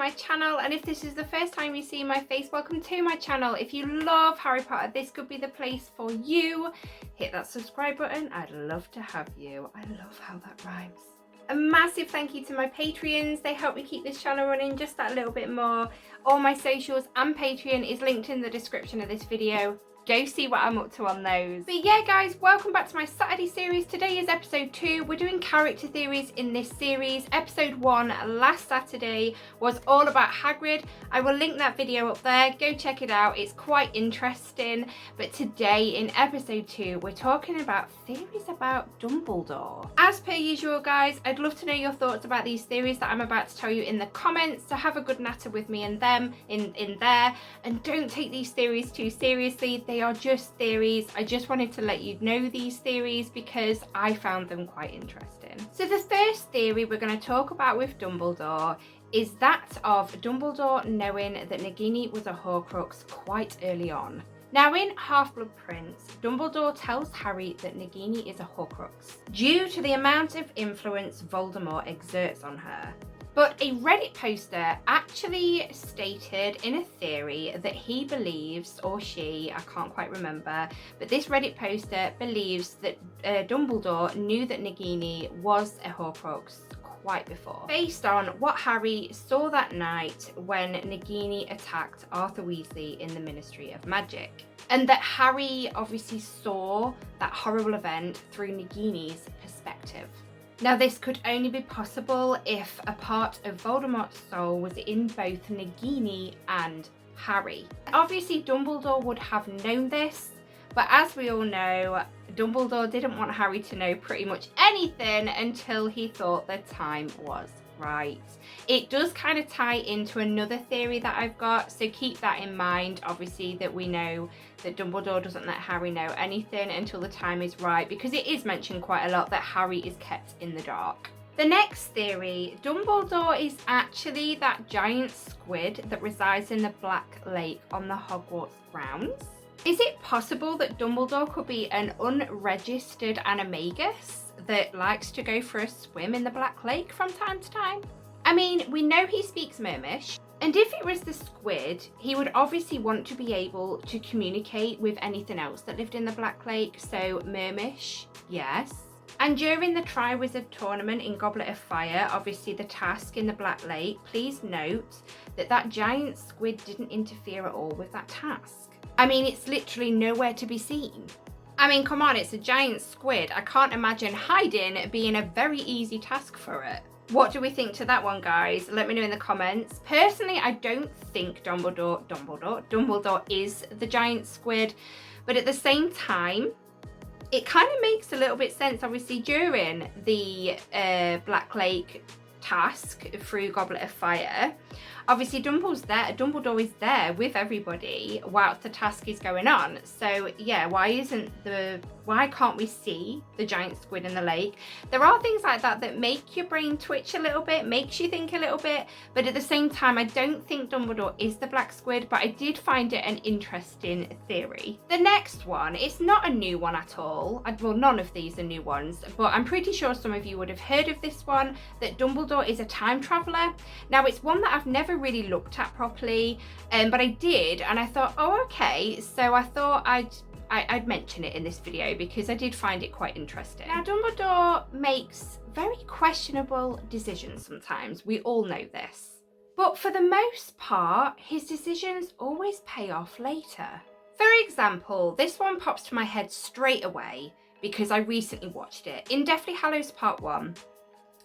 my channel, and if this is the first time you see my face, welcome to my channel. If you love Harry Potter, this could be the place for you. Hit that subscribe button. I'd love to have you. I love how that rhymes. A massive thank you to my Patreons. They help me keep this channel running just that little bit more. All my socials and Patreon is linked in the description of this video. Go see what I'm up to on those. But yeah guys, welcome back to my Saturday series. Today is episode 2. We're doing character theories in this series. Episode 1 last Saturday was all about Hagrid. I will link that video up there. Go check it out. It's quite interesting. But today in episode 2, we're talking about theories about Dumbledore. As per usual guys, I'd love to know your thoughts about these theories that I'm about to tell you in the comments. So have a good natter with me and them in there. And don't take these theories too seriously. They are just theories. I just wanted to let you know these theories because I found them quite interesting. So the first theory we're going to talk about with Dumbledore is that of Dumbledore knowing that Nagini was a horcrux quite early on. Now in Half-Blood Prince, Dumbledore tells Harry that Nagini is a horcrux due to the amount of influence Voldemort exerts on her. But a Reddit poster actually stated in a theory that he believes, or she, I can't quite remember, but this Reddit poster believes that Dumbledore knew that Nagini was a horcrux quite before, based on what Harry saw that night when Nagini attacked Arthur Weasley in the Ministry of Magic. And that Harry obviously saw that horrible event through Nagini's perspective. Now this could only be possible if a part of Voldemort's soul was in both Nagini and Harry. Obviously Dumbledore would have known this, but as we all know, Dumbledore didn't want Harry to know pretty much anything until he thought the time was right. It does kind of tie into another theory that I've got, so keep that in mind. Obviously that we know that Dumbledore doesn't let Harry know anything until the time is right, because it is mentioned quite a lot that Harry is kept in the dark. The next theory, Dumbledore is actually that giant squid that resides in the Black Lake on the Hogwarts grounds. Is it possible that Dumbledore could be an unregistered animagus that likes to go for a swim in the Black Lake from time to time? I mean, we know he speaks Mermish, and if it was the squid, he would obviously want to be able to communicate with anything else that lived in the Black Lake, so Mermish, yes. And during the Triwizard tournament in Goblet of Fire, obviously the task in the Black Lake, please note that that giant squid didn't interfere at all with that task. I mean, it's literally nowhere to be seen. I mean, come on, it's a giant squid. I can't imagine hiding being a very easy task for it. What do we think to that one, guys? Let me know in the comments. Personally, I don't think Dumbledore is the giant squid, but at the same time, it kind of makes a little bit sense. Obviously, during the Black Lake task through Goblet of Fire, obviously Dumbledore is there with everybody whilst the task is going on. So yeah, why can't we see the giant squid in the lake? There are things like that that make your brain twitch a little bit, makes you think a little bit, but at the same time, I don't think Dumbledore is the black squid, but I did find it an interesting theory. The next one, it's not a new one at all. Well, none of these are new ones, but I'm pretty sure some of you would have heard of this one, that Dumbledore is a time traveler. Now, it's one that I've never really looked at properly, but I did, and I thought, oh, okay, so I thought I'd mention it in this video because I did find it quite interesting. Now, Dumbledore makes very questionable decisions sometimes. We all know this. But for the most part, his decisions always pay off later. For example, this one pops to my head straight away because I recently watched it. In Deathly Hallows Part 1,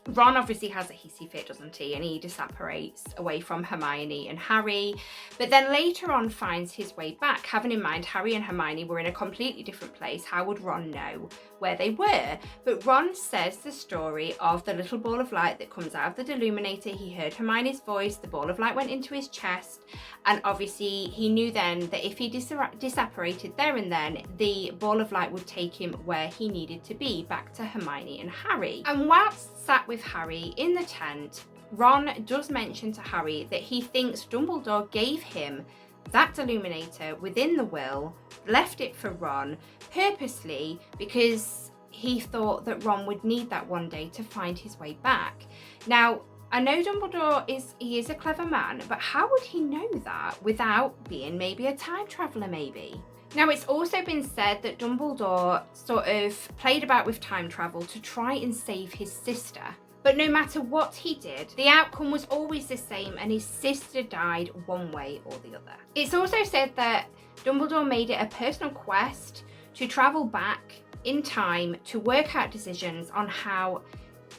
Ron obviously has a hissy fit, doesn't he? And he disapparates away from Hermione and Harry, but then later on finds his way back. Having in mind Harry and Hermione were in a completely different place, how would Ron know where they were? But Ron says the story of the little ball of light that comes out of the Deluminator. He heard Hermione's voice, the ball of light went into his chest, and obviously he knew then that if he disapparated there and then, the ball of light would take him where he needed to be, back to Hermione and Harry. And whilst sat with Harry in the tent, Ron does mention to Harry that he thinks Dumbledore gave him that Deluminator within the will, left it for Ron purposely because he thought that Ron would need that one day to find his way back. Now, I know Dumbledore is a clever man, but how would he know that without being maybe a time traveller maybe? Now, it's also been said that Dumbledore sort of played about with time travel to try and save his sister. But no matter what he did, the outcome was always the same, and his sister died one way or the other. It's also said that Dumbledore made it a personal quest to travel back in time to work out decisions on how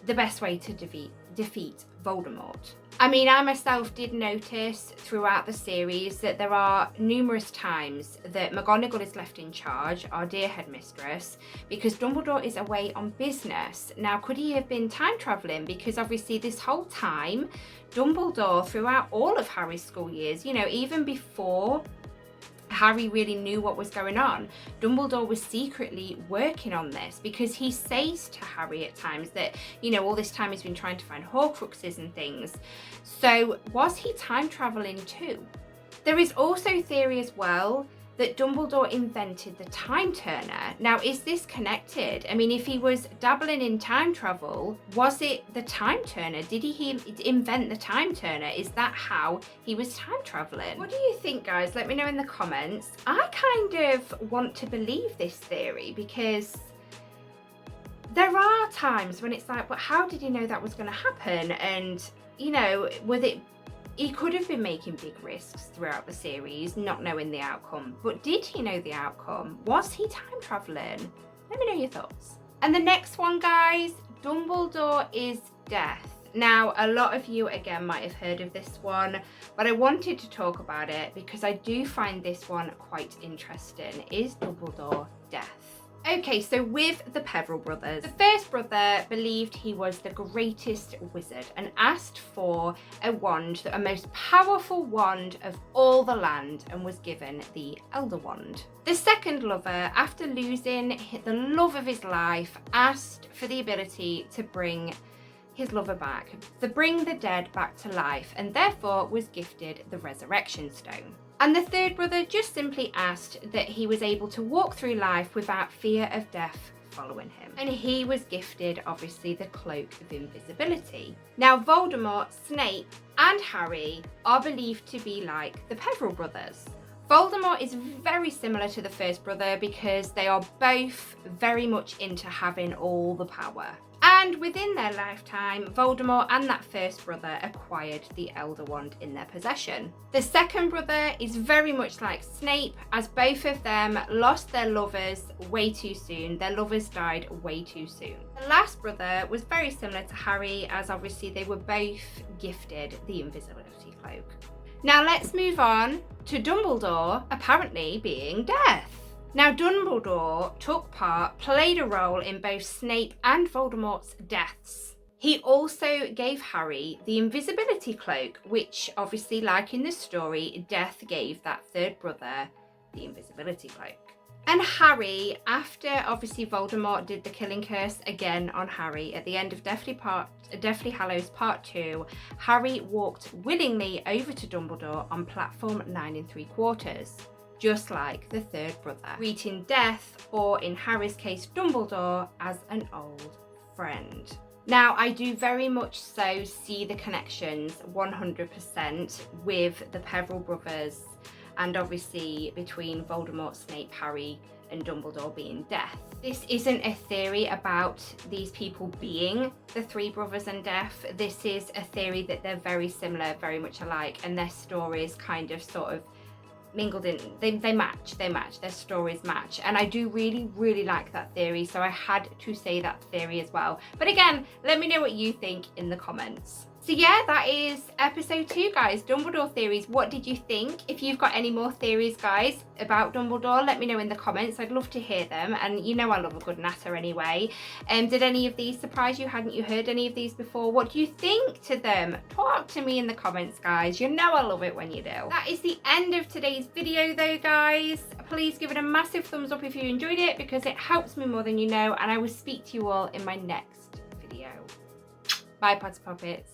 the best way to defeat Voldemort. I mean, I myself did notice throughout the series that there are numerous times that McGonagall is left in charge, our dear headmistress, because Dumbledore is away on business. Now, could he have been time travelling? Because obviously this whole time, Dumbledore, throughout all of Harry's school years, you know, even before Harry really knew what was going on, Dumbledore was secretly working on this, because he says to Harry at times that, you know, all this time he's been trying to find horcruxes and things. So was he time traveling too? There is also theory as well that Dumbledore invented the time turner. Now, is this connected? I mean, if he was dabbling in time travel, was it the time turner? Did he invent the time turner? Is that how he was time traveling? What do you think, guys? Let me know in the comments. I kind of want to believe this theory, because there are times when it's like, but how did he know that was going to happen? And, you know, he could have been making big risks throughout the series, not knowing the outcome. But did he know the outcome? Was he time traveling? Let me know your thoughts. And the next one, guys, Dumbledore is death. Now, a lot of you, again, might have heard of this one, but I wanted to talk about it because I do find this one quite interesting. Is Dumbledore death? Okay, so with the Peveril brothers, the first brother believed he was the greatest wizard and asked for a wand, a most powerful wand of all the land, and was given the Elder Wand. The second lover, after losing the love of his life, asked for the ability to bring his lover back, to bring the dead back to life, and therefore was gifted the Resurrection Stone. And the third brother just simply asked that he was able to walk through life without fear of death following him. And he was gifted, obviously, the Cloak of Invisibility. Now, Voldemort, Snape, and Harry are believed to be like the Peveril brothers. Voldemort is very similar to the first brother because they are both very much into having all the power. And within their lifetime, Voldemort and that first brother acquired the Elder Wand in their possession. The second brother is very much like Snape, as both of them lost their lovers way too soon. Their lovers died way too soon. The last brother was very similar to Harry, as obviously they were both gifted the Invisibility Cloak. Now let's move on to Dumbledore apparently being death. Now, Dumbledore played a role in both Snape and Voldemort's deaths. He also gave Harry the Invisibility Cloak, which obviously, like in the story, Death gave that third brother the Invisibility Cloak. And Harry, after obviously Voldemort did the killing curse again on Harry, at the end of Deathly Hallows Part 2, Harry walked willingly over to Dumbledore on platform 9 3/4. Just like the third brother, greeting Death, or in Harry's case Dumbledore, as an old friend. Now, I do very much so see the connections 100% with the Peveril brothers, and obviously between Voldemort, Snape, Harry and Dumbledore being Death. This isn't a theory about these people being the three brothers and Death. This is a theory that they're very similar, very much alike, and their stories kind of sort of mingled in. They match, their stories match, and I do really like that theory, so I had to say that theory as well. But again, let me know what you think in the comments. So yeah, that is episode 2, guys. Dumbledore theories. What did you think? If you've got any more theories, guys, about Dumbledore, let me know in the comments. I'd love to hear them. And you know I love a good natter anyway. Did any of these surprise you? Hadn't you heard any of these before? What do you think to them? Talk to me in the comments, guys. You know I love it when you do. That is the end of today's video though, guys. Please give it a massive thumbs up if you enjoyed it, because it helps me more than you know. And I will speak to you all in my next video. Bye, Potter Poppets.